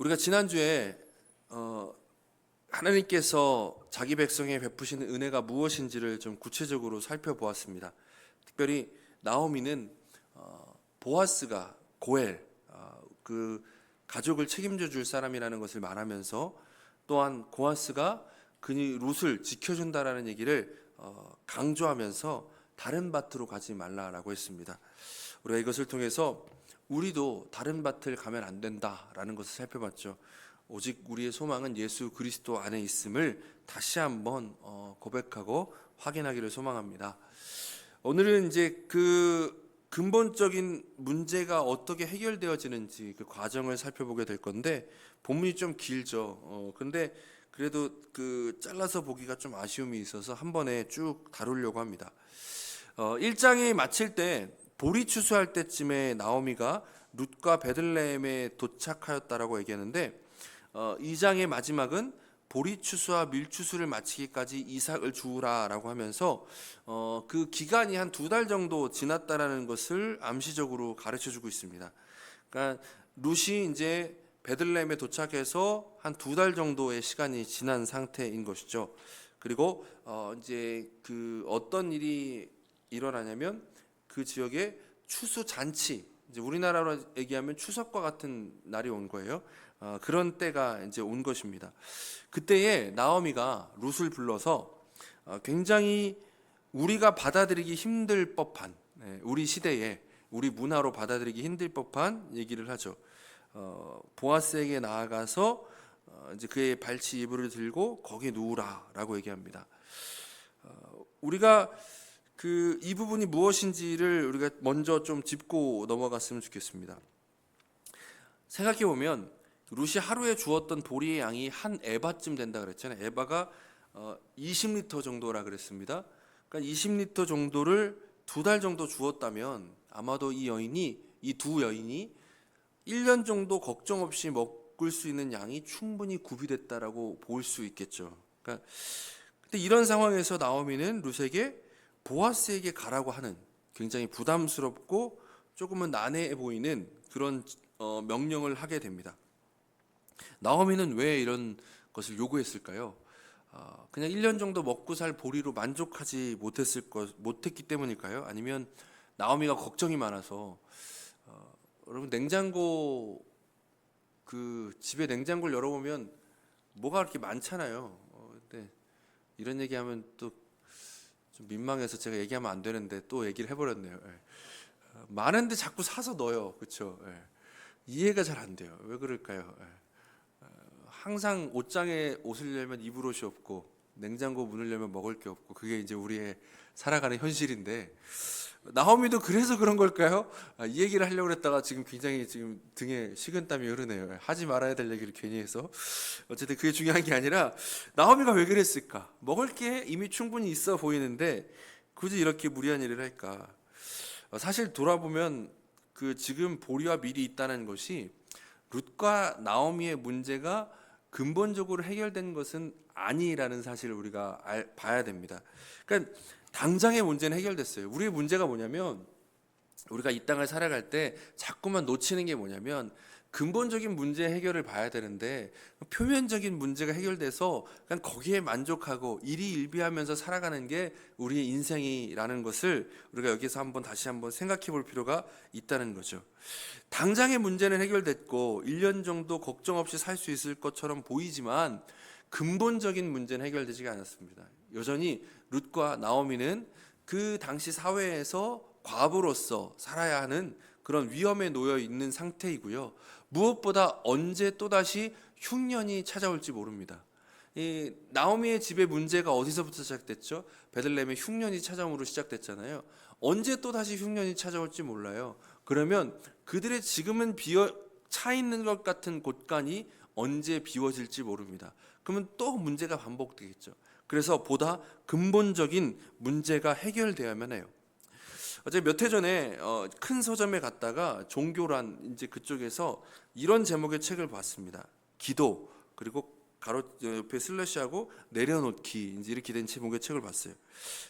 우리가 지난주에 하나님께서 자기 백성에 베푸시는 은혜가 무엇인지를 좀 구체적으로 살펴보았습니다. 특별히 나오미는 보아스가 고엘 그 가족을 책임져 줄 사람이라는 것을 말하면서, 또한 보아스가 그니 룻을 지켜준다라는 얘기를 강조하면서 다른 밭으로 가지 말라라고 했습니다. 우리가 이것을 통해서 우리도 다른 밭을 가면 안 된다라는 것을 살펴봤죠. 오직 우리의 소망은 예수 그리스도 안에 있음을 다시 한번 고백하고 확인하기를 소망합니다. 오늘은 이제 그 근본적인 문제가 어떻게 해결되어지는지 그 과정을 살펴보게 될 건데, 본문이 좀 길죠. 근데 그래도 그 잘라서 보기가 좀 아쉬움이 있어서 한 번에 쭉 다루려고 합니다. 1장이 마칠 때 보리 추수할 때쯤에 나오미가 룻과 베들레헴에 도착하였다라고 얘기하는데, 2장의 마지막은 보리 추수와 밀 추수를 마치기까지 이삭을 주우라라고 하면서 그 기간이 한 2달 정도 지났다라는 것을 암시적으로 가르쳐 주고 있습니다. 그러니까 룻이 이제 베들레헴에 도착해서 한 2달 정도의 시간이 지난 상태인 것이죠. 그리고 이제 그 어떤 일이 일어나냐면 그 지역에 추수 잔치, 이제 우리나라로 얘기하면 추석과 같은 날이 온 거예요. 그런 때가 이제 온 것입니다. 그때에 나오미가 룻을 불러서 굉장히 우리가 받아들이기 힘들 법한, 우리 시대에 우리 문화로 받아들이기 힘들 법한 얘기를 하죠. 보아스에게 나아가서 이제 그의 발치 이불을 들고 거기에 누우라라고 얘기합니다. 우리가 이 부분이 무엇인지를 우리가 먼저 좀 짚고 넘어갔으면 좋겠습니다. 생각해 보면 룻이 하루에 주었던 보리의 양이 한 에바쯤 된다 그랬잖아요. 에바가 20리터 정도라 그랬습니다. 그러니까 20리터 정도를 2달 정도 주었다면 아마도 이 두 여인이 1년 정도 걱정 없이 먹을 수 있는 양이 충분히 구비됐다라고 볼 수 있겠죠. 그러니까 근데 이런 상황에서 나오미는 룻에게 보아스에게 가라고 하는, 굉장히 부담스럽고 조금은 난해해 보이는 그런 명령을 하게 됩니다. 나오미는 왜 이런 것을 요구했을까요? 그냥 1년 정도 먹고 살 보리로 만족하지 못했기 때문일까요? 아니면 나오미가 걱정이 많아서, 여러분 냉장고, 그 집에 냉장고를 열어보면 뭐가 그렇게 많잖아요. 근데 이런 얘기하면 또 좀 민망해서 제가 얘기하면 안 되는데 또 얘기를 해버렸네요. 많은데 자꾸 사서 넣어요, 그렇죠? 이해가 잘 안 돼요. 왜 그럴까요? 항상 옷장에 옷을 열면 입을 옷이 없고 냉장고 문을 열면 먹을 게 없고, 그게 이제 우리의 살아가는 현실인데, 나오미도 그래서 그런 걸까요? 이 얘기를 하려고 했다가 지금 굉장히 지금 등에 식은땀이 흐르네요. 하지 말아야 될 얘기를 괜히 해서. 어쨌든 그게 중요한 게 아니라 나오미가 왜 그랬을까? 먹을 게 이미 충분히 있어 보이는데 굳이 이렇게 무리한 일을 할까? 사실 돌아보면 그 지금 보리와 밀이 있다는 것이 룻과 나오미의 문제가 근본적으로 해결된 것은 아니라는 사실을 우리가 봐야 됩니다. 그러니까 당장의 문제는 해결됐어요. 우리의 문제가 뭐냐면, 우리가 이 땅을 살아갈 때 자꾸만 놓치는 게 뭐냐면, 근본적인 문제 해결을 봐야 되는데 표면적인 문제가 해결돼서 그냥 거기에 만족하고 일희일비하면서 살아가는 게 우리의 인생이라는 것을 우리가 여기서 다시 한번 생각해 볼 필요가 있다는 거죠. 당장의 문제는 해결됐고 1년 정도 걱정 없이 살 수 있을 것처럼 보이지만 근본적인 문제는 해결되지 않았습니다. 여전히 룻과 나오미는 그 당시 사회에서 과부로서 살아야 하는 그런 위험에 놓여 있는 상태이고요. 무엇보다 언제 또다시 흉년이 찾아올지 모릅니다. 이 나오미의 집의 문제가 어디서부터 시작됐죠? 베들레헴에 흉년이 찾아옴으로 시작됐잖아요. 언제 또다시 흉년이 찾아올지 몰라요. 그러면 그들의 지금은 차 있는 것 같은 곳간이 언제 비워질지 모릅니다. 그러면 또 문제가 반복되겠죠. 그래서 보다 근본적인 문제가 해결되어야만 해요. 어제 몇 해 전에 큰 서점에 갔다가 종교란 이제 그쪽에서 이런 제목의 책을 봤습니다. 기도, 그리고 가로 옆에 슬래시하고 내려놓기, 이제 이렇게 된 제목의 책을 봤어요.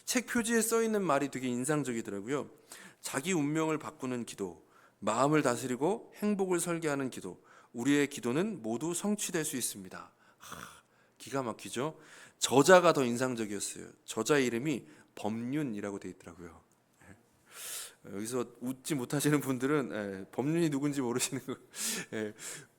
책 표지에 써 있는 말이 되게 인상적이더라고요. 자기 운명을 바꾸는 기도, 마음을 다스리고 행복을 설계하는 기도, 우리의 기도는 모두 성취될 수 있습니다. 기가 막히죠. 저자가 더 인상적이었어요. 저자 이름이 법륜이라고 되어 있더라고요. 여기서 웃지 못하시는 분들은 법륜이 누군지 모르시는 거.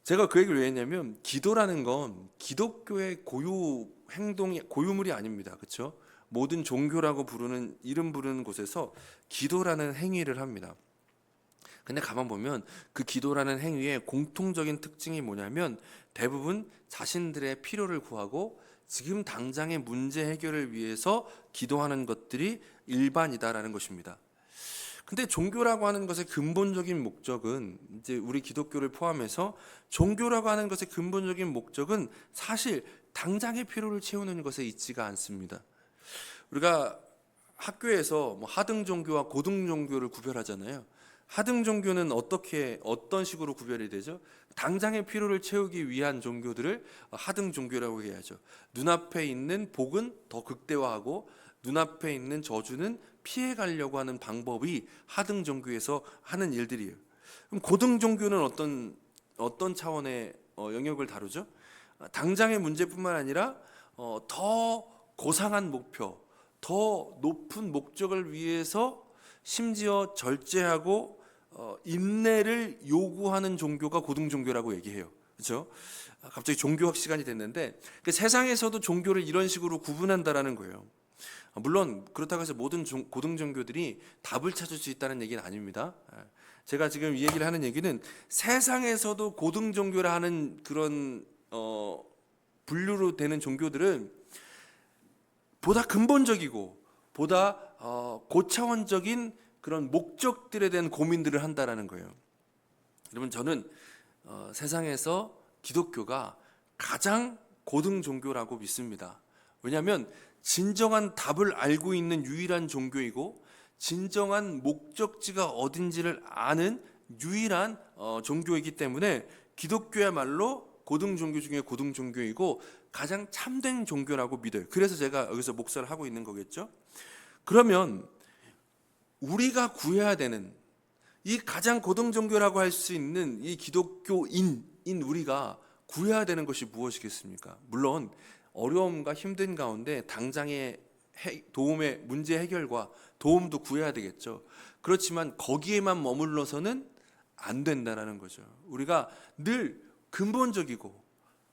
제가 그 얘기를 왜 했냐면 기도라는 건 기독교의 고유 행동이 고유물이 아닙니다. 그렇죠? 모든 종교라고 부르는 이름 부르는 곳에서 기도라는 행위를 합니다. 근데 가만 보면 그 기도라는 행위의 공통적인 특징이 뭐냐면 대부분 자신들의 필요를 구하고 지금 당장의 문제 해결을 위해서 기도하는 것들이 일반이다라는 것입니다. 근데 종교라고 하는 것의 근본적인 목적은 이제 우리 기독교를 포함해서 종교라고 하는 것의 근본적인 목적은 사실 당장의 필요를 채우는 것에 있지가 않습니다. 우리가 학교에서 뭐 하등 종교와 고등 종교를 구별하잖아요. 하등 종교는 어떤 식으로 구별이 되죠? 당장의 필요를 채우기 위한 종교들을 하등 종교라고 해야죠. 눈앞에 있는 복은 더 극대화하고 눈앞에 있는 저주는 피해 가려고 하는 방법이 하등 종교에서 하는 일들이에요. 그럼 고등 종교는 어떤 차원의 영역을 다루죠? 당장의 문제뿐만 아니라 더 고상한 목표, 더 높은 목적을 위해서 심지어 절제하고 인내를 요구하는 종교가 고등 종교라고 얘기해요. 그렇죠? 갑자기 종교학 시간이 됐는데 세상에서도 종교를 이런 식으로 구분한다라는 거예요. 물론 그렇다고 해서 모든 고등 종교들이 답을 찾을 수 있다는 얘기는 아닙니다. 제가 지금 이 얘기를 하는 얘기는 세상에서도 고등 종교라 하는 그런 분류로 되는 종교들은 보다 근본적이고 보다 고차원적인 그런 목적들에 대한 고민들을 한다라는 거예요. 여러분 저는 세상에서 기독교가 가장 고등 종교라고 믿습니다. 왜냐하면 진정한 답을 알고 있는 유일한 종교이고 진정한 목적지가 어딘지를 아는 유일한 종교이기 때문에 기독교야말로 고등 종교 중에 고등 종교이고 가장 참된 종교라고 믿어요. 그래서 제가 여기서 목사를 하고 있는 거겠죠. 그러면 우리가 구해야 되는 이 가장 고등 종교라고 할 수 있는 이 기독교인인 우리가 구해야 되는 것이 무엇이겠습니까? 물론 어려움과 힘든 가운데 당장의 도움의 문제 해결과 도움도 구해야 되겠죠. 그렇지만 거기에만 머물러서는 안 된다는 거죠. 우리가 늘 근본적이고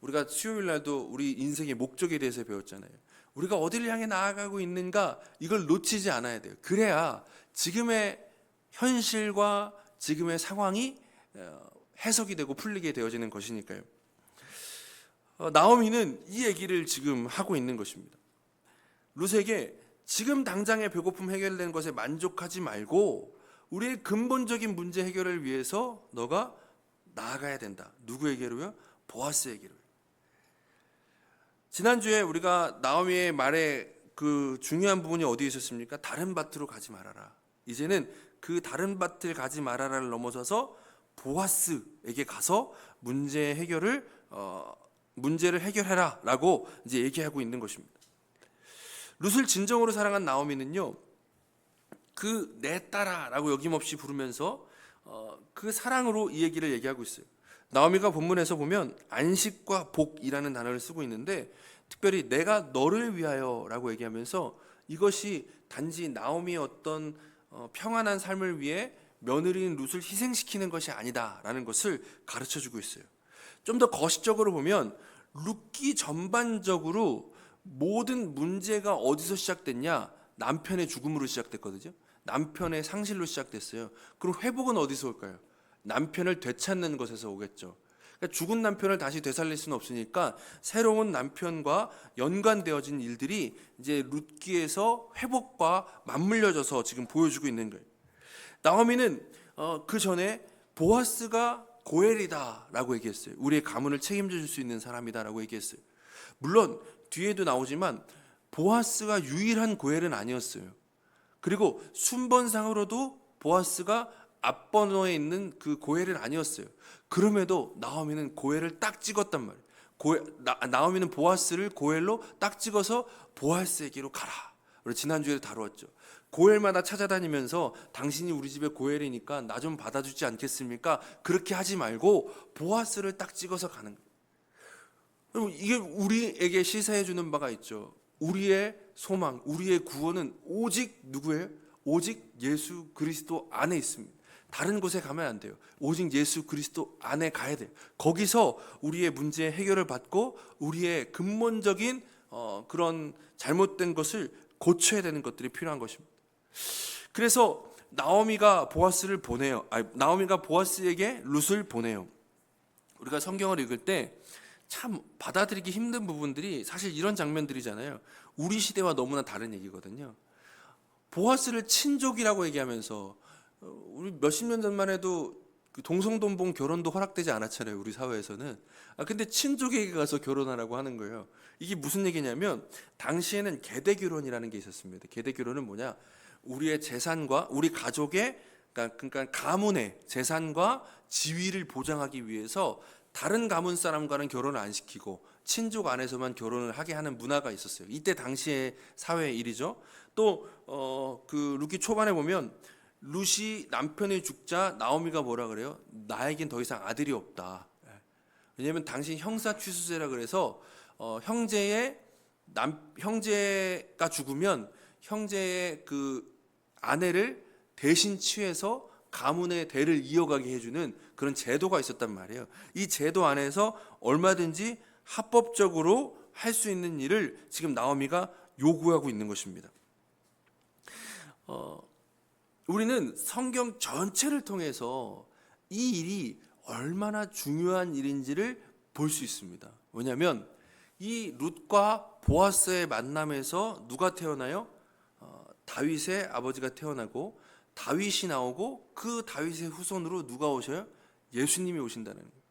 우리가 수요일 날도 우리 인생의 목적에 대해서 배웠잖아요. 우리가 어디를 향해 나아가고 있는가 이걸 놓치지 않아야 돼요. 그래야 지금의 현실과 지금의 상황이 해석이 되고 풀리게 되어지는 것이니까요. 나오미는 이 얘기를 지금 하고 있는 것입니다. 룻에게 지금 당장의 배고픔 해결되는 것에 만족하지 말고 우리의 근본적인 문제 해결을 위해서 너가 나아가야 된다. 누구에게로요? 보아스에게로요. 지난주에 우리가 나오미의 말에 그 중요한 부분이 어디에 있었습니까? 다른 밭으로 가지 말아라. 이제는 그 다른 밭을 가지 말아라를 넘어서서 보아스에게 가서 문제를 해결해라 라고 이제 얘기하고 있는 것입니다. 룻을 진정으로 사랑한 나오미는요, 그 내 딸아라고 여김없이 부르면서 그 사랑으로 이 얘기를 얘기하고 있어요. 나오미가 본문에서 보면 안식과 복이라는 단어를 쓰고 있는데 특별히 내가 너를 위하여라고 얘기하면서 이것이 단지 나오미의 어떤 평안한 삶을 위해 며느리인 룻을 희생시키는 것이 아니다라는 것을 가르쳐주고 있어요. 좀 더 거시적으로 보면 룻기 전반적으로 모든 문제가 어디서 시작됐냐? 남편의 죽음으로 시작됐거든요. 남편의 상실로 시작됐어요. 그럼 회복은 어디서 올까요? 남편을 되찾는 것에서 오겠죠. 그러니까 죽은 남편을 다시 되살릴 수는 없으니까 새로운 남편과 연관되어진 일들이 이제 룻기에서 회복과 맞물려져서 지금 보여주고 있는 거예요. 나오미는 그 전에 보아스가 고엘이다라고 얘기했어요. 우리의 가문을 책임져 줄 수 있는 사람이다라고 얘기했어요. 물론 뒤에도 나오지만 보아스가 유일한 고엘은 아니었어요. 그리고 순번상으로도 보아스가 앞번호에 있는 그 고엘은 아니었어요. 그럼에도 나오미는 고엘을 딱 찍었단 말이에요. 나오미는 보아스를 고엘로 딱 찍어서 보아스에게로 가라. 우리 지난주에 다루었죠. 고엘마다 찾아다니면서 당신이 우리 집에 고엘이니까 나 좀 받아주지 않겠습니까? 그렇게 하지 말고 보아스를 딱 찍어서 가는 거예요. 여러분, 이게 우리에게 시사해 주는 바가 있죠. 우리의 소망, 우리의 구원은 오직 누구예요? 오직 예수 그리스도 안에 있습니다. 다른 곳에 가면 안 돼요. 오직 예수 그리스도 안에 가야 돼요. 거기서 우리의 문제 해결을 받고 우리의 근본적인 그런 잘못된 것을 고쳐야 되는 것들이 필요한 것입니다. 그래서 나오미가 보아스를 보내요. 나오미가 보아스에게 룻을 보내요. 우리가 성경을 읽을 때 참 받아들이기 힘든 부분들이 사실 이런 장면들이잖아요. 우리 시대와 너무나 다른 얘기거든요. 보아스를 친족이라고 얘기하면서 우리 몇십 년 전만 해도 동성동본 결혼도 허락되지 않았잖아요. 우리 사회에서는. 근데 친족에게 가서 결혼하라고 하는 거예요. 이게 무슨 얘기냐면 당시에는 계대 결혼이라는 게 있었습니다. 계대 결혼은 뭐냐? 우리의 재산과 우리 가족의 그러니까 가문의 재산과 지위를 보장하기 위해서 다른 가문 사람과는 결혼을 안 시키고 친족 안에서만 결혼을 하게 하는 문화가 있었어요. 이때 당시의 사회의 일이죠. 또 그 룻기 초반에 보면 룻이 남편이 죽자 나오미가 뭐라 그래요? 나에겐 더 이상 아들이 없다. 왜냐하면 당시 형사 취수제라 그래서 형제가 죽으면 형제의 그 아내를 대신 취해서 가문의 대를 이어가게 해주는 그런 제도가 있었단 말이에요. 이 제도 안에서 얼마든지 합법적으로 할 수 있는 일을 지금 나오미가 요구하고 있는 것입니다. 우리는 성경 전체를 통해서 이 일이 얼마나 중요한 일인지를 볼 수 있습니다. 왜냐하면 이 룻과 보아스의 만남에서 누가 태어나요? 다윗의 아버지가 태어나고 다윗이 나오고 그 다윗의 후손으로 누가 오셔요? 예수님이 오신다는 거예요.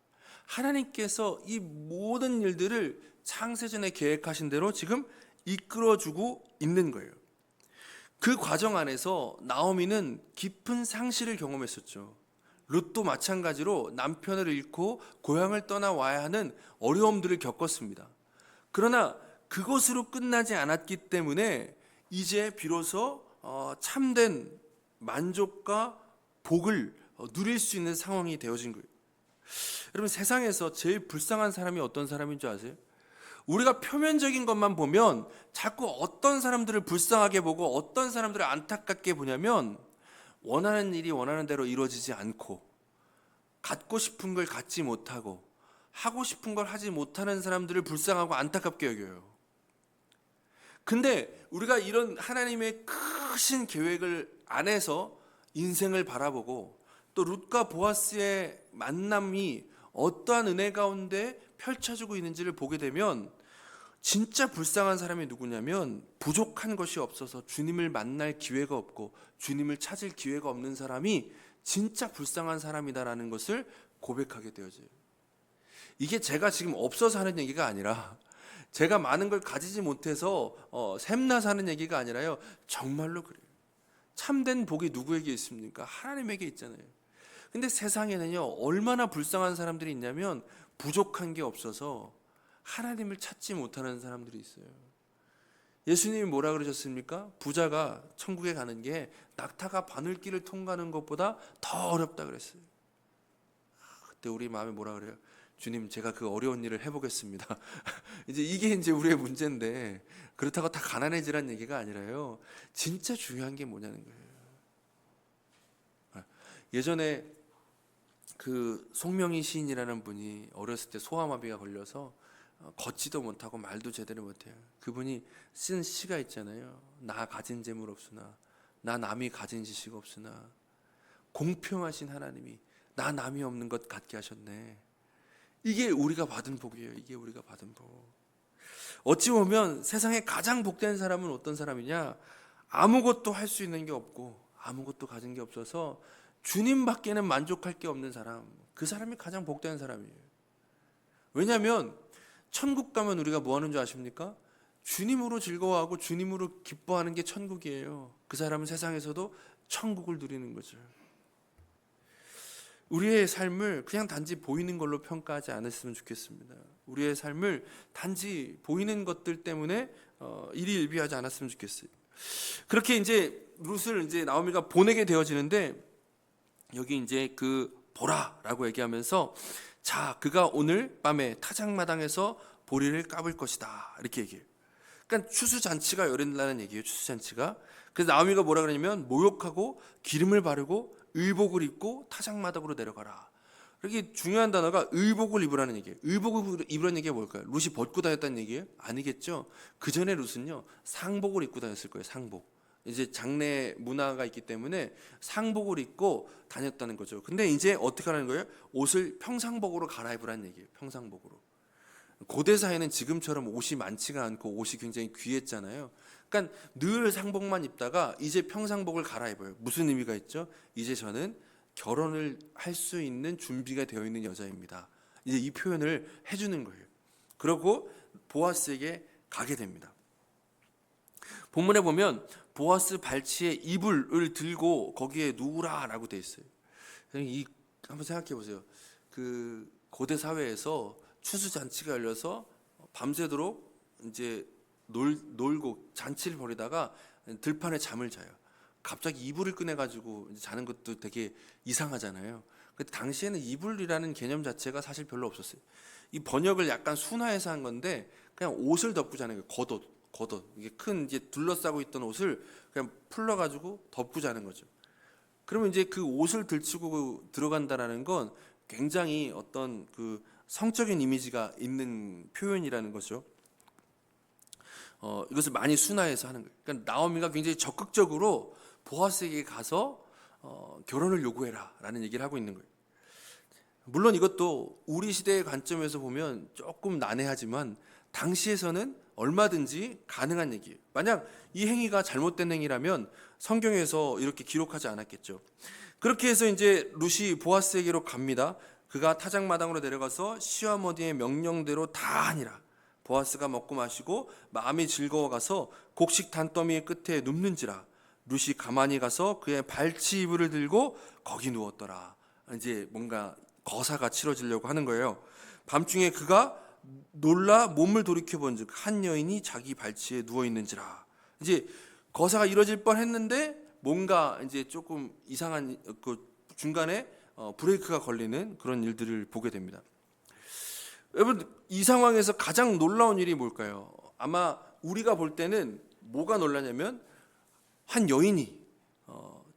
하나님께서 이 모든 일들을 창세전에 계획하신 대로 지금 이끌어주고 있는 거예요. 그 과정 안에서 나오미는 깊은 상실을 경험했었죠. 룻도 마찬가지로 남편을 잃고 고향을 떠나와야 하는 어려움들을 겪었습니다. 그러나 그것으로 끝나지 않았기 때문에 이제 비로소 참된 만족과 복을 누릴 수 있는 상황이 되어진 거예요. 여러분, 세상에서 제일 불쌍한 사람이 어떤 사람인 줄 아세요? 우리가 표면적인 것만 보면 자꾸 어떤 사람들을 불쌍하게 보고 어떤 사람들을 안타깝게 보냐면 원하는 일이 원하는 대로 이루어지지 않고 갖고 싶은 걸 갖지 못하고 하고 싶은 걸 하지 못하는 사람들을 불쌍하고 안타깝게 여겨요. 근데 우리가 이런 하나님의 크신 계획을 안에서 인생을 바라보고 또 룻과 보아스의 만남이 어떠한 은혜 가운데 펼쳐지고 있는지를 보게 되면 진짜 불쌍한 사람이 누구냐면 부족한 것이 없어서 주님을 만날 기회가 없고 주님을 찾을 기회가 없는 사람이 진짜 불쌍한 사람이다라는 것을 고백하게 되어져요. 이게 제가 지금 없어서 하는 얘기가 아니라 제가 많은 걸 가지지 못해서 샘나서 하는 얘기가 아니라요. 정말로 그래요. 참된 복이 누구에게 있습니까? 하나님에게 있잖아요. 근데 세상에는요, 얼마나 불쌍한 사람들이 있냐면 부족한 게 없어서 하나님을 찾지 못하는 사람들이 있어요. 예수님이 뭐라 그러셨습니까? 부자가 천국에 가는 게 낙타가 바늘길을 통과하는 것보다 더 어렵다 그랬어요. 그때 우리 마음에 뭐라 그래요? 주님, 제가 그 어려운 일을 해보겠습니다. 이게 우리의 문제인데 그렇다고 다 가난해지란 얘기가 아니라요. 진짜 중요한 게 뭐냐는 거예요. 예전에 그 송명희 시인이라는 분이 어렸을 때 소아마비가 걸려서 걷지도 못하고 말도 제대로 못해요. 그분이 쓴 시가 있잖아요. 나 가진 재물 없으나 나 남이 가진 지식 없으나 공평하신 하나님이 나 남이 없는 것 같게 하셨네. 이게 우리가 받은 복이에요. 이게 우리가 받은 복. 어찌 보면 세상에 가장 복된 사람은 어떤 사람이냐? 아무것도 할 수 있는 게 없고 아무것도 가진 게 없어서 주님밖에는 만족할 게 없는 사람, 그 사람이 가장 복된 사람이에요. 왜냐하면 천국 가면 우리가 뭐 하는 줄 아십니까? 주님으로 즐거워하고 주님으로 기뻐하는 게 천국이에요. 그 사람은 세상에서도 천국을 누리는 거죠. 우리의 삶을 그냥 단지 보이는 걸로 평가하지 않았으면 좋겠습니다. 우리의 삶을 단지 보이는 것들 때문에 일희일비하지 않았으면 좋겠어요. 그렇게 이제 룻을 이제 나오미가 보내게 되어지는데, 여기 이제 그 보라라고 얘기하면서, 자, 그가 오늘 밤에 타작마당에서 보리를 까불 것이다, 이렇게 얘기해요. 그러니까 추수잔치가 열린다는 얘기예요. 추수잔치가. 그래서 나오미가 뭐라 그러냐면, 모욕하고 기름을 바르고 의복을 입고 타작마당으로 내려가라. 이렇게 중요한 단어가 의복을 입으라는 얘기예요. 의복을 입으라는 얘기가 뭘까요? 룻이 벗고 다녔다는 얘기예요? 아니겠죠. 그 전에 룻은요, 상복을 입고 다녔을 거예요. 상복. 이제 장례 문화가 있기 때문에 상복을 입고 다녔다는 거죠. 근데 이제 어떻게 하는 거예요? 옷을 평상복으로 갈아입으라는 얘기예요. 평상복으로. 고대 사회는 지금처럼 옷이 많지가 않고 옷이 굉장히 귀했잖아요. 그러니까 늘 상복만 입다가 이제 평상복을 갈아입어요. 무슨 의미가 있죠? 이제 저는 결혼을 할 수 있는 준비가 되어 있는 여자입니다. 이제 이 표현을 해주는 거예요. 그러고 보아스에게 가게 됩니다. 본문에 보면 보아스 발치에 이불을 들고 거기에 누우라라고 돼 있어요. 한번 생각해 보세요. 그 고대 사회에서 추수잔치가 열려서 밤새도록 이제 놀고 잔치를 벌이다가 들판에 잠을 자요. 갑자기 이불을 꺼내가지고 자는 것도 되게 이상하잖아요. 근데 당시에는 이불이라는 개념 자체가 사실 별로 없었어요. 이 번역을 약간 순화해서 한 건데, 그냥 옷을 덮고 자는 거예요. 겉옷. 이게 큰 이제 둘러싸고 있던 옷을 그냥 풀러가지고 덮고 자는 거죠. 그러면 이제 그 옷을 들치고 들어간다라는 건 굉장히 어떤 그 성적인 이미지가 있는 표현이라는 거죠. 이것을 많이 순화해서 하는 거예요. 그러니까 나오미가 굉장히 적극적으로 보아스에게 가서 결혼을 요구해라라는 얘기를 하고 있는 거예요. 물론 이것도 우리 시대의 관점에서 보면 조금 난해하지만 당시에서는 얼마든지 가능한 얘기예요. 만약 이 행위가 잘못된 행위라면 성경에서 이렇게 기록하지 않았겠죠. 그렇게 해서 이제 룻이 보아스에게로 갑니다. 그가 타작마당으로 내려가서 시어머니의 명령대로 다 하니라. 보아스가 먹고 마시고 마음이 즐거워가서 곡식 단더미의 끝에 눕는지라. 룻이 가만히 가서 그의 발치 이불을 들고 거기 누웠더라. 이제 뭔가 거사가 치러지려고 하는 거예요. 밤중에 그가 놀라 몸을 돌이켜 본즉 한 여인이 자기 발치에 누워 있는지라. 이제 거사가 이뤄질 뻔했는데 뭔가 이제 조금 이상한 그 중간에 브레이크가 걸리는 그런 일들을 보게 됩니다. 여러분, 이 상황에서 가장 놀라운 일이 뭘까요? 아마 우리가 볼 때는 뭐가 놀라냐면 한 여인이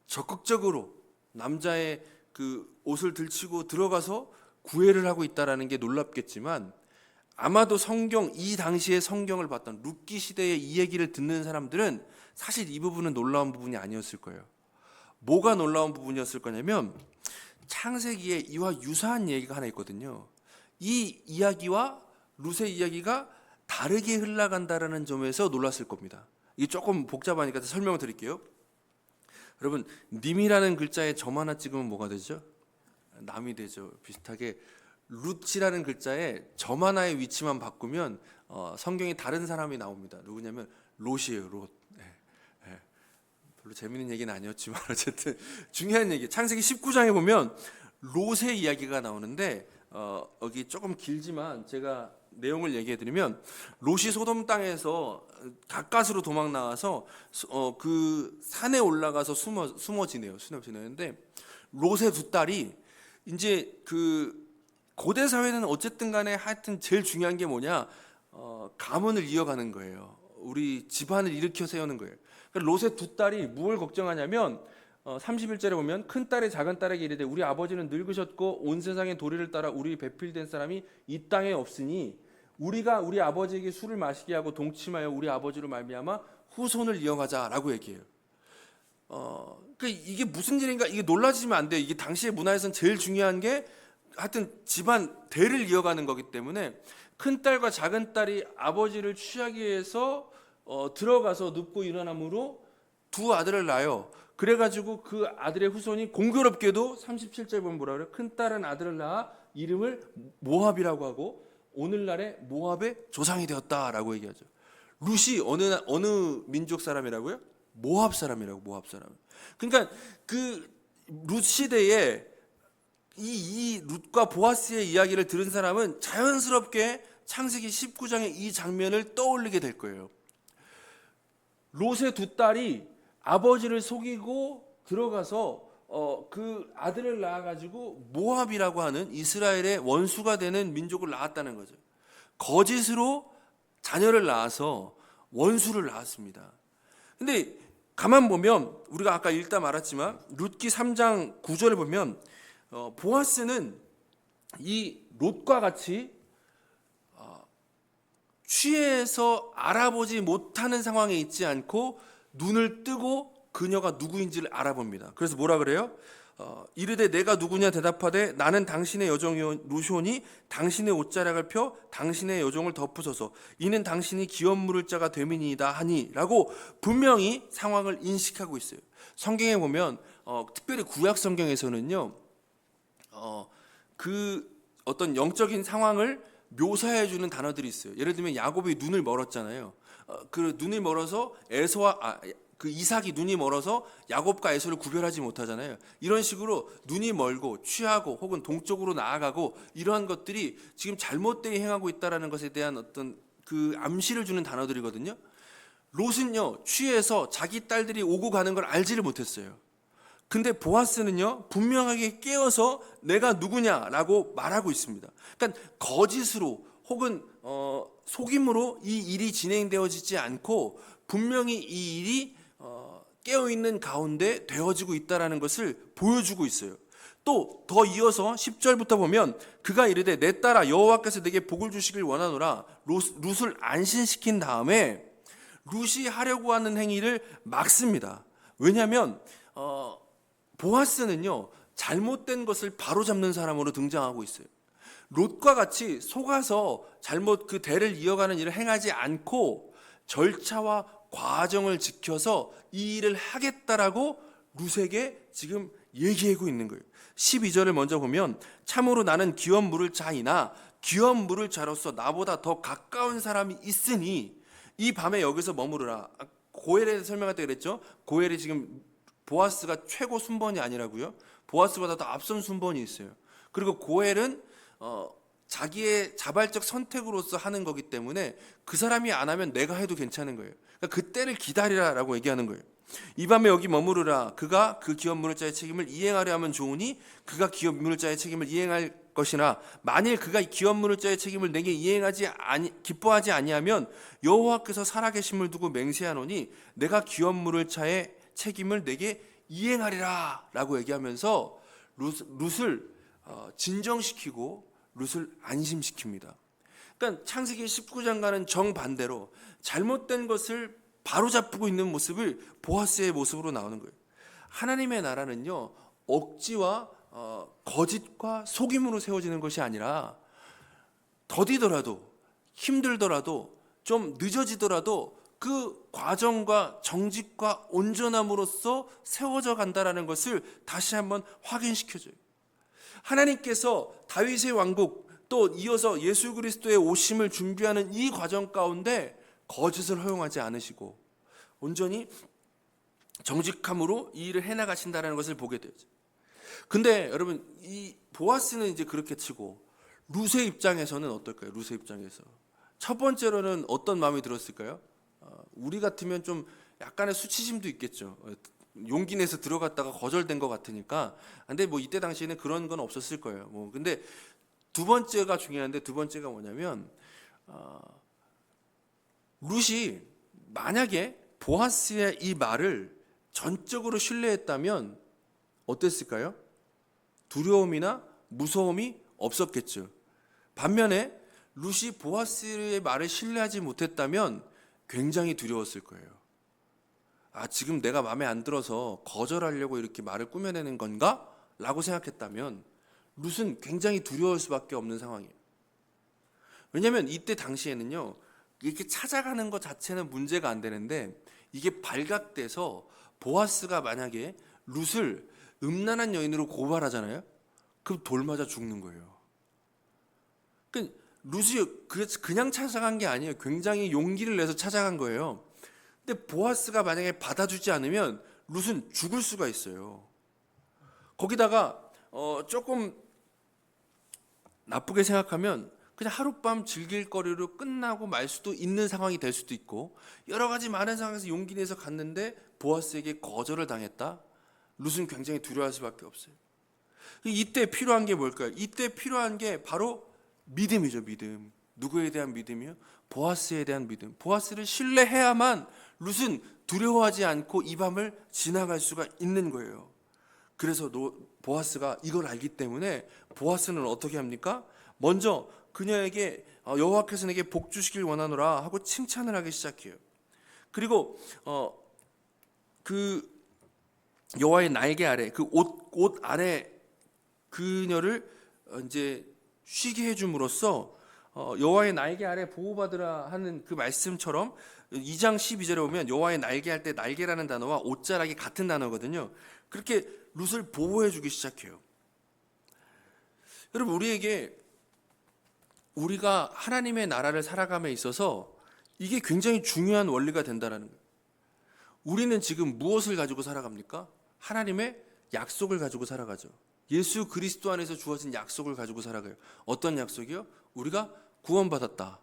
적극적으로 남자의 그 옷을 들치고 들어가서 구애를 하고 있다라는 게 놀랍겠지만, 아마도 이 당시의 성경을 봤던 룻기 시대의 이 얘기를 듣는 사람들은 사실 이 부분은 놀라운 부분이 아니었을 거예요. 뭐가 놀라운 부분이었을 거냐면 창세기에 이와 유사한 얘기가 하나 있거든요. 이 이야기와 룻의 이야기가 다르게 흘러간다라는 점에서 놀랐을 겁니다. 이게 조금 복잡하니까 설명을 드릴게요. 여러분, 님이라는 글자에 점 하나 찍으면 뭐가 되죠? 남이 되죠. 비슷하게 룻이라는 글자에 점 하나의 위치만 바꾸면 성경이 다른 사람이 나옵니다. 누구냐면 롯이에요. 롯. 별로 재밌는 얘기는 아니었지만 어쨌든 중요한 얘기. 창세기 19장에 보면 롯의 이야기가 나오는데 여기 조금 길지만 제가 내용을 얘기해 드리면, 롯이 소돔 땅에서 가까스로 도망 나와서 그 산에 올라가서 숨어 지내는데, 롯의 두 딸이 이제 그 고대 사회는 어쨌든 간에 하여튼 제일 중요한 게 뭐냐, 가문을 이어가는 거예요. 우리 집안을 일으켜 세우는 거예요. 그러니까 롯의 두 딸이 뭘 걱정하냐면 31절에 보면 큰 딸이 작은 딸에게 이르되 우리 아버지는 늙으셨고 온 세상의 도리를 따라 우리 배필된 사람이 이 땅에 없으니 우리가 우리 아버지에게 술을 마시게 하고 동침하여 우리 아버지로 말미암아 후손을 이어가자라고 얘기해요. 그러니까 이게 무슨 일인가, 이게 놀라지면 안 돼요. 이게 당시의 문화에서는 제일 중요한 게 하여튼 집안 대를 이어가는 거기 때문에 큰 딸과 작은 딸이 아버지를 취하기 위해서 들어가서 눕고 일어남으로 두 아들을 낳아요. 그래가지고 그 아들의 후손이 공교롭게도 37절 보면 뭐라 그래요? 큰 딸은 아들을 낳아 이름을 모압이라고 하고 오늘날의 모압의 조상이 되었다라고 얘기하죠. 룻이 어느 민족 사람이라고요? 모압 사람이라고. 모압 사람. 그러니까 그 룻 시대에 이 룻과 보아스의 이야기를 들은 사람은 자연스럽게 창세기 19장의 이 장면을 떠올리게 될 거예요. 롯의 두 딸이 아버지를 속이고 들어가서 그 아들을 낳아가지고 모압이라고 하는 이스라엘의 원수가 되는 민족을 낳았다는 거죠. 거짓으로 자녀를 낳아서 원수를 낳았습니다. 근데 가만 보면 우리가 아까 읽다 말았지만 룻기 3장 9절을 보면 보아스는 이 롯과 같이 취해서 알아보지 못하는 상황에 있지 않고 눈을 뜨고 그녀가 누구인지를 알아봅니다. 그래서 뭐라 그래요? 이르되 내가 누구냐 대답하되 나는 당신의 여종 루시오니 당신의 옷자락을 펴 당신의 여종을 덮으소서 이는 당신이 기업 물을 자가 됨이니이다 하니라고 분명히 상황을 인식하고 있어요. 성경에 보면 특별히 구약 성경에서는요 그 어떤 영적인 상황을 묘사해 주는 단어들이 있어요. 예를 들면 야곱이 눈을 멀었잖아요. 그 눈을 멀어서 그 이삭이 눈이 멀어서 야곱과 에서를 구별하지 못하잖아요. 이런 식으로 눈이 멀고 취하고 혹은 동쪽으로 나아가고 이러한 것들이 지금 잘못되게 행하고 있다라는 것에 대한 어떤 그 암시를 주는 단어들이거든요. 롯은요 취해서 자기 딸들이 오고 가는 걸 알지를 못했어요. 근데 보아스는요 분명하게 깨어서 내가 누구냐라고 말하고 있습니다. 그러니까 거짓으로 혹은 속임으로 이 일이 진행되어지지 않고 분명히 이 일이 깨어있는 가운데 되어지고 있다는 것을 보여주고 있어요. 또 더 이어서 10절부터 보면 그가 이르되 내 딸아 여호와께서 내게 복을 주시길 원하노라 룻을 안심시킨 다음에 룻이 하려고 하는 행위를 막습니다. 왜냐하면 보아스는요 잘못된 것을 바로잡는 사람으로 등장하고 있어요. 롯과 같이 속아서 잘못 그 대를 이어가는 일을 행하지 않고 절차와 과정을 지켜서 이 일을 하겠다라고 룻에게 지금 얘기하고 있는 거예요. 12절을 먼저 보면 참으로 나는 기업 물을 자이나 기업 물을 자로서 나보다 더 가까운 사람이 있으니 이 밤에 여기서 머무르라. 고엘에 설명할 때 그랬죠. 고엘이 지금 보아스가 최고 순번이 아니라고요. 보아스보다 더 앞선 순번이 있어요. 그리고 고엘은 자기의 자발적 선택으로서 하는 거기 때문에 그 사람이 안 하면 내가 해도 괜찮은 거예요. 그러니까 그때를 기다리라라고 얘기하는 거예요. 이 밤에 여기 머무르라. 그가 그 기업 물을 자의 책임을 이행하려 하면 좋으니 그가 기업 물을 자의 책임을 이행할 것이나 만일 그가 기업 물을 자의 책임을 내게 기뻐하지 아니하면 여호와께서 살아계심을 두고 맹세하노니 내가 기업 물을 자의 책임을 내게 이행하리라라고 얘기하면서 룻을 진정시키고 룻을 안심시킵니다. 그러니까 창세기 19장과는 정반대로 잘못된 것을 바로잡고 있는 모습을 보아스의 모습으로 나오는 거예요. 하나님의 나라는요 억지와 거짓과 속임으로 세워지는 것이 아니라 더디더라도 힘들더라도 좀 늦어지더라도 그 과정과 정직과 온전함으로써 세워져 간다라는 것을 다시 한번 확인시켜줘요. 하나님께서 다윗의 왕국 또 이어서 예수 그리스도의 오심을 준비하는 이 과정 가운데 거짓을 허용하지 않으시고 온전히 정직함으로 이 일을 해나가신다는 것을 보게 되죠. 근데 여러분 이 보아스는 이제 그렇게 치고 룻의 입장에서는 어떨까요? 룻의 입장에서 첫 번째로는 어떤 마음이 들었을까요? 우리 같으면 좀 약간의 수치심도 있겠죠. 용기 내서 들어갔다가 거절된 것 같으니까. 근데 뭐 이때 당시에는 그런 건 없었을 거예요. 근데 두 번째가 중요한데 두 번째가 뭐냐면 룻이 만약에 보아스의 이 말을 전적으로 신뢰했다면 어땠을까요? 두려움이나 무서움이 없었겠죠. 반면에 룻이 보아스의 말을 신뢰하지 못했다면 굉장히 두려웠을 거예요. 지금 내가 마음에 안 들어서 거절하려고 이렇게 말을 꾸며내는 건가? 라고 생각했다면 룻은 굉장히 두려울 수밖에 없는 상황이에요. 왜냐하면 이때 당시에는요 이렇게 찾아가는 것 자체는 문제가 안 되는데 이게 발각돼서 보아스가 만약에 룻을 음란한 여인으로 고발하잖아요. 그럼 돌 맞아 죽는 거예요. 그러니까 룻이 그냥 찾아간 게 아니에요. 굉장히 용기를 내서 찾아간 거예요. 근데 보아스가 만약에 받아주지 않으면 룻은 죽을 수가 있어요. 거기다가 조금 나쁘게 생각하면 그냥 하룻밤 즐길 거리로 끝나고 말 수도 있는 상황이 될 수도 있고, 여러 가지 많은 상황에서 용기 내서 갔는데 보아스에게 거절을 당했다. 룻은 굉장히 두려워할 수밖에 없어요. 이때 필요한 게 뭘까요? 이때 필요한 게 바로 믿음이죠. 믿음. 누구에 대한 믿음이요? 보아스에 대한 믿음. 보아스를 신뢰해야만 룻은 두려워하지 않고 이 밤을 지나갈 수가 있는 거예요. 그래서 보아스가 이걸 알기 때문에 보아스는 어떻게 합니까? 먼저 그녀에게 여호와께서 내게 복 주시길 원하노라 하고 칭찬을 하기 시작해요. 그리고 그 여호와의 날개 아래, 그 옷 아래 그녀를 이제 쉬게 해줌으로써 여호와의 날개 아래 보호받으라 하는 그 말씀처럼 2장 12절에 보면 여호와의 날개 할 때 날개라는 단어와 옷자락이 같은 단어거든요. 그렇게 룻을 보호해 주기 시작해요. 여러분, 우리가 하나님의 나라를 살아감에 있어서 이게 굉장히 중요한 원리가 된다는 거예요. 우리는 지금 무엇을 가지고 살아갑니까? 하나님의 약속을 가지고 살아가죠. 예수 그리스도 안에서 주어진 약속을 가지고 살아가요. 어떤 약속이요? 우리가 구원받았다.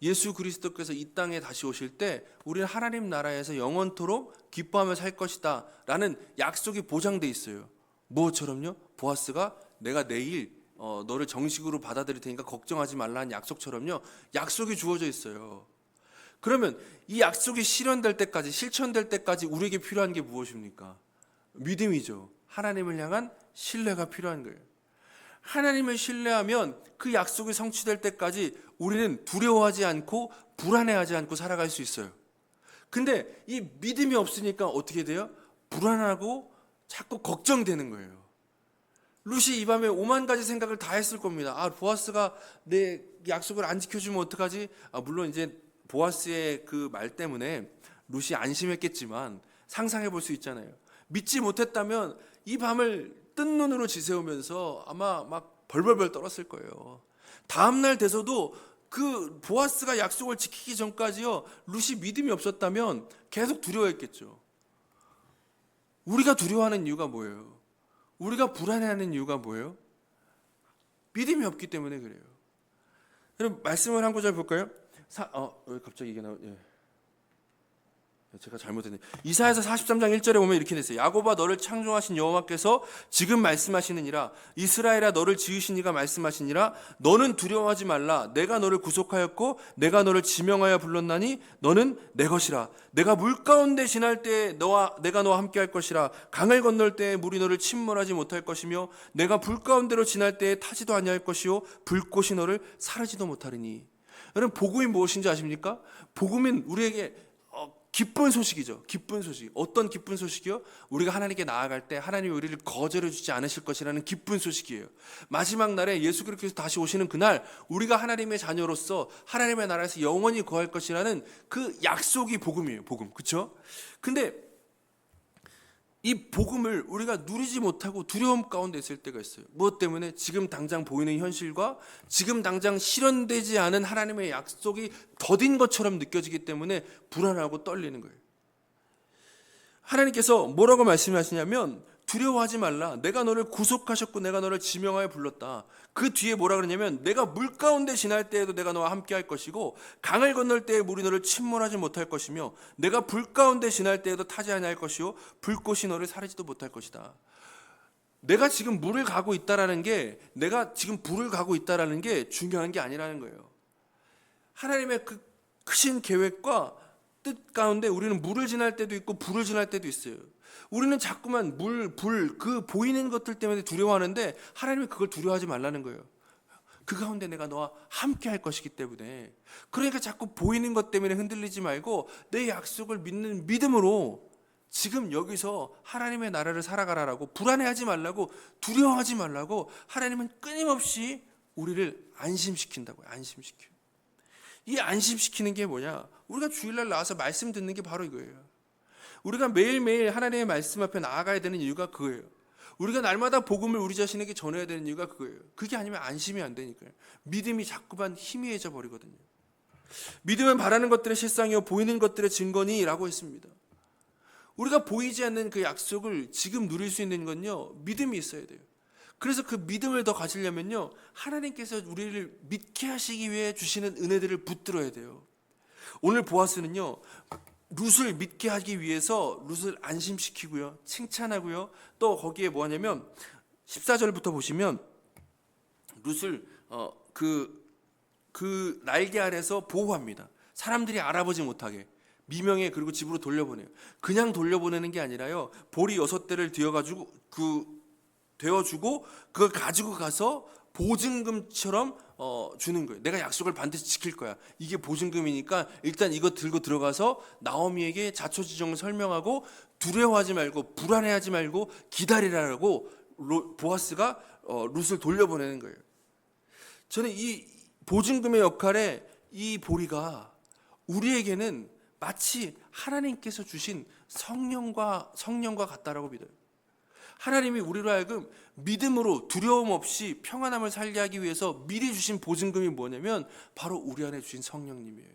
예수 그리스도께서 이 땅에 다시 오실 때 우리는 하나님 나라에서 영원토록 기뻐하며 살 것이다 라는 약속이 보장돼 있어요. 무엇처럼요? 보아스가 내가 내일 너를 정식으로 받아들일 테니까 걱정하지 말라는 약속처럼요. 약속이 주어져 있어요. 그러면 이 약속이 실현될 때까지, 실천될 때까지 우리에게 필요한 게 무엇입니까? 믿음이죠. 하나님을 향한 신뢰가 필요한 거예요. 하나님을 신뢰하면 그 약속이 성취될 때까지 우리는 두려워하지 않고 불안해하지 않고 살아갈 수 있어요. 근데 이 믿음이 없으니까 어떻게 돼요? 불안하고 자꾸 걱정되는 거예요. 룻이 이 밤에 오만 가지 생각을 다 했을 겁니다. 보아스가 내 약속을 안 지켜주면 어떡하지? 물론 이제 보아스의 그 말 때문에 룻이 안심했겠지만 상상해 볼 수 있잖아요. 믿지 못했다면 이 밤을 뜬 눈으로 지새우면서 아마 막 벌벌벌 떨었을 거예요. 다음 날 돼서도 그 보아스가 약속을 지키기 전까지요, 룻이 믿음이 없었다면 계속 두려워했겠죠. 우리가 두려워하는 이유가 뭐예요? 우리가 불안해하는 이유가 뭐예요? 믿음이 없기 때문에 그래요. 여러분, 말씀을 한 구절 볼까요? 갑자기 이게 제가 잘못했네요. 이사야서 43장 1절에 보면 이렇게 됐어요. 야곱아, 너를 창조하신 여호와께서 지금 말씀하시느니라. 이스라엘아, 너를 지으신 이가 말씀하시니라. 너는 두려워하지 말라. 내가 너를 구속하였고 내가 너를 지명하여 불렀나니 너는 내 것이라. 내가 물 가운데 지날 때에 내가 너와 함께 할 것이라. 강을 건널 때에 물이 너를 침몰하지 못할 것이며 내가 불 가운데로 지날 때에 타지도 아니할 것이요 불꽃이 너를 사르지도 못하리니. 여러분, 복음이 무엇인지 아십니까? 복음은 우리에게 기쁜 소식이죠. 기쁜 소식. 어떤 기쁜 소식이요? 우리가 하나님께 나아갈 때 하나님이 우리를 거절해 주지 않으실 것이라는 기쁜 소식이에요. 마지막 날에 예수 그리스도께서 다시 오시는 그날 우리가 하나님의 자녀로서 하나님의 나라에서 영원히 거할 것이라는 그 약속이 복음이에요. 복음. 그렇죠? 근데 이 복음을 우리가 누리지 못하고 두려움 가운데 있을 때가 있어요. 무엇 때문에? 지금 당장 보이는 현실과 지금 당장 실현되지 않은 하나님의 약속이 더딘 것처럼 느껴지기 때문에 불안하고 떨리는 거예요. 하나님께서 뭐라고 말씀하시냐면 두려워하지 말라. 내가 너를 구속하셨고 내가 너를 지명하여 불렀다. 그 뒤에 뭐라 그러냐면 내가 물 가운데 지날 때에도 내가 너와 함께 할 것이고 강을 건널 때에 물이 너를 침몰하지 못할 것이며 내가 불 가운데 지날 때에도 타지 아니할 것이요 불꽃이 너를 사르지도 못할 것이다. 내가 지금 물을 가고 있다라는 게, 내가 지금 불을 가고 있다라는 게 중요한 게 아니라는 거예요. 하나님의 그 크신 계획과 뜻 가운데 우리는 물을 지날 때도 있고 불을 지날 때도 있어요. 우리는 자꾸만 물, 불, 그 보이는 것들 때문에 두려워하는데 하나님이 그걸 두려워하지 말라는 거예요. 그 가운데 내가 너와 함께 할 것이기 때문에. 그러니까 자꾸 보이는 것 때문에 흔들리지 말고 내 약속을 믿는 믿음으로 지금 여기서 하나님의 나라를 살아가라라고, 불안해하지 말라고, 두려워하지 말라고 하나님은 끊임없이 우리를 안심시킨다고요. 안심시켜요. 이 안심시키는 게 뭐냐? 우리가 주일날 나와서 말씀 듣는 게 바로 이거예요. 우리가 매일매일 하나님의 말씀 앞에 나아가야 되는 이유가 그거예요. 우리가 날마다 복음을 우리 자신에게 전해야 되는 이유가 그거예요. 그게 아니면 안심이 안 되니까요. 믿음이 자꾸만 희미해져 버리거든요. 믿음은 바라는 것들의 실상이요 보이는 것들의 증거니라고 했습니다. 우리가 보이지 않는 그 약속을 지금 누릴 수 있는 건요, 믿음이 있어야 돼요. 그래서 그 믿음을 더 가지려면요, 하나님께서 우리를 믿게 하시기 위해 주시는 은혜들을 붙들어야 돼요. 오늘 보아스는요, 룻을 믿게 하기 위해서 룻을 안심시키고요, 칭찬하고요, 또 거기에 뭐하냐면 14절부터 보시면 룻을 그 날개 아래서 보호합니다. 사람들이 알아보지 못하게 미명에, 그리고 집으로 돌려보내요. 그냥 돌려보내는 게 아니라요, 보리 6대를 되어주고 그걸 가지고 가서 보증금처럼 주는 거예요. 내가 약속을 반드시 지킬 거야. 이게 보증금이니까 일단 이거 들고 들어가서 나오미에게 자초지종을 설명하고 두려워하지 말고 불안해하지 말고 기다리라고 보아스가 룻을 돌려보내는 거예요. 저는 이 보증금의 역할에 이 보리가 우리에게는 마치 하나님께서 주신 성령과 같다라고 믿어요. 하나님이 우리로 하여금 믿음으로 두려움 없이 평안함을 살게 하기 위해서 미리 주신 보증금이 뭐냐면 바로 우리 안에 주신 성령님이에요.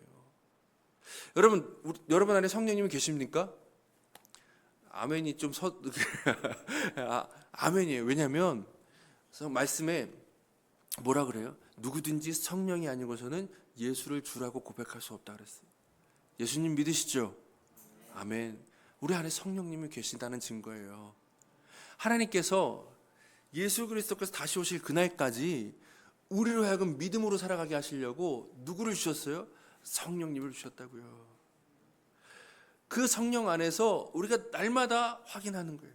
여러분 안에 성령님이 계십니까? 아멘이 좀 아멘이에요. 왜냐하면 말씀에 뭐라 그래요? 누구든지 성령이 아니고서는 예수를 주라고 고백할 수 없다 그랬어요. 예수님 믿으시죠? 아멘. 우리 안에 성령님이 계신다는 증거예요. 하나님께서 예수 그리스도께서 다시 오실 그날까지 우리로 하여금 믿음으로 살아가게 하시려고 누구를 주셨어요? 성령님을 주셨다고요. 그 성령 안에서 우리가 날마다 확인하는 거예요.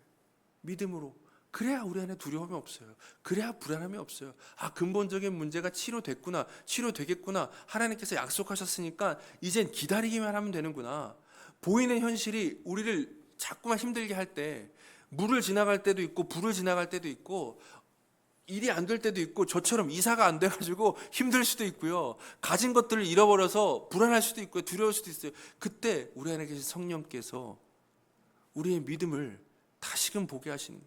믿음으로. 그래야 우리 안에 두려움이 없어요. 그래야 불안함이 없어요. 근본적인 문제가 치료됐구나, 치료되겠구나, 하나님께서 약속하셨으니까 이젠 기다리기만 하면 되는구나. 보이는 현실이 우리를 자꾸만 힘들게 할 때, 물을 지나갈 때도 있고 불을 지나갈 때도 있고 일이 안 될 때도 있고, 저처럼 이사가 안 돼가지고 힘들 수도 있고요, 가진 것들을 잃어버려서 불안할 수도 있고요, 두려울 수도 있어요. 그때 우리 안에 계신 성령께서 우리의 믿음을 다시금 보게 하시는,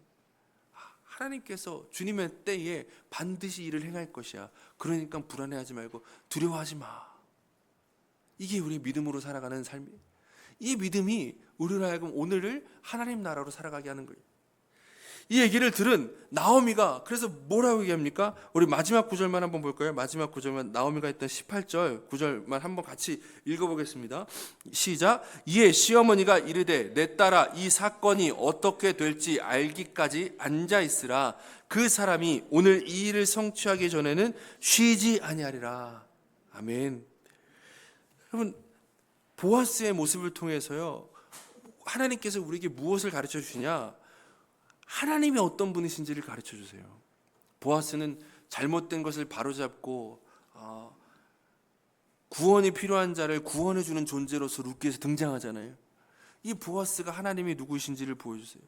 하나님께서 주님의 때에 반드시 일을 행할 것이야. 그러니까 불안해하지 말고 두려워하지 마. 이게 우리 믿음으로 살아가는 삶이에요. 이 믿음이 우리로 하여금 오늘을 하나님 나라로 살아가게 하는 거예요. 이 얘기를 들은 나오미가 그래서 뭐라고 얘기합니까? 우리 마지막 구절만 한번 볼까요? 마지막 구절만, 나오미가 했던 18절 구절만 한번 같이 읽어보겠습니다. 시작. 이에 시어머니가 이르되 내 딸아, 이 사건이 어떻게 될지 알기까지 앉아있으라. 그 사람이 오늘 이 일을 성취하기 전에는 쉬지 아니하리라. 아멘. 여러분, 보아스의 모습을 통해서요, 하나님께서 우리에게 무엇을 가르쳐 주시냐? 하나님이 어떤 분이신지를 가르쳐 주세요. 보아스는 잘못된 것을 바로잡고 구원이 필요한 자를 구원해 주는 존재로서 룻기에서 등장하잖아요. 이 보아스가 하나님이 누구이신지를 보여주세요.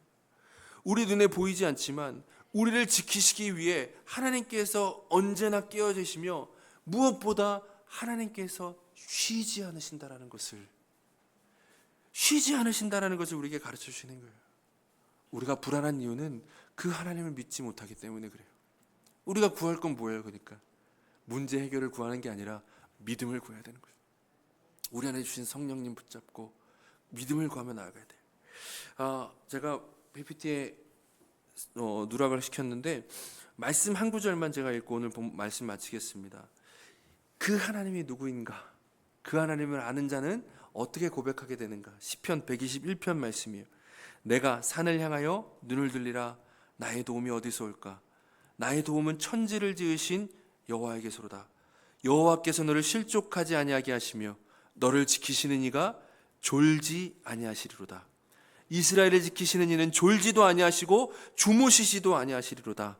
우리 눈에 보이지 않지만 우리를 지키시기 위해 하나님께서 언제나 깨어 계시며 무엇보다 하나님께서 쉬지 않으신다라는 것을 우리에게 가르쳐 주시는 거예요. 우리가 불안한 이유는 그 하나님을 믿지 못하기 때문에 그래요. 우리가 구할 건 뭐예요? 그러니까 문제 해결을 구하는 게 아니라 믿음을 구해야 되는 거예요. 우리 안에 주신 성령님 붙잡고 믿음을 구하며 나아가야 돼요. 제가 PPT에 누락을 시켰는데 말씀 한 구절만 제가 읽고 오늘 말씀 마치겠습니다. 그 하나님이 누구인가? 그 하나님을 아는 자는 어떻게 고백하게 되는가? 시편 121편 말씀이에요. 내가 산을 향하여 눈을 들리라. 나의 도움이 어디서 올까? 나의 도움은 천지를 지으신 여호와에게서로다. 여호와께서 너를 실족하지 아니하게 하시며 너를 지키시는 이가 졸지 아니하시리로다. 이스라엘을 지키시는 이는 졸지도 아니하시고 주무시지도 아니하시리로다.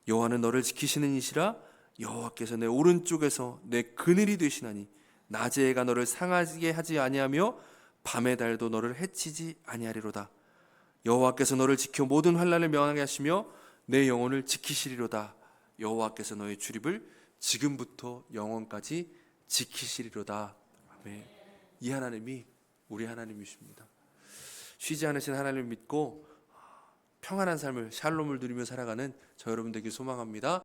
여호와는 너를 지키시는 이시라. 여호와께서 내 오른쪽에서 내 그늘이 되시나니 낮의 해가 너를 상하게 하지 아니하며 밤의 달도 너를 해치지 아니하리로다. 여호와께서 너를 지켜 모든 환난을 면하게 하시며 내 영혼을 지키시리로다. 여호와께서 너의 출입을 지금부터 영원까지 지키시리로다. 아멘. 이 하나님이 우리 하나님이십니다. 쉬지 않으신 하나님을 믿고 평안한 삶을, 샬롬을 누리며 살아가는 저 여러분 되길 소망합니다.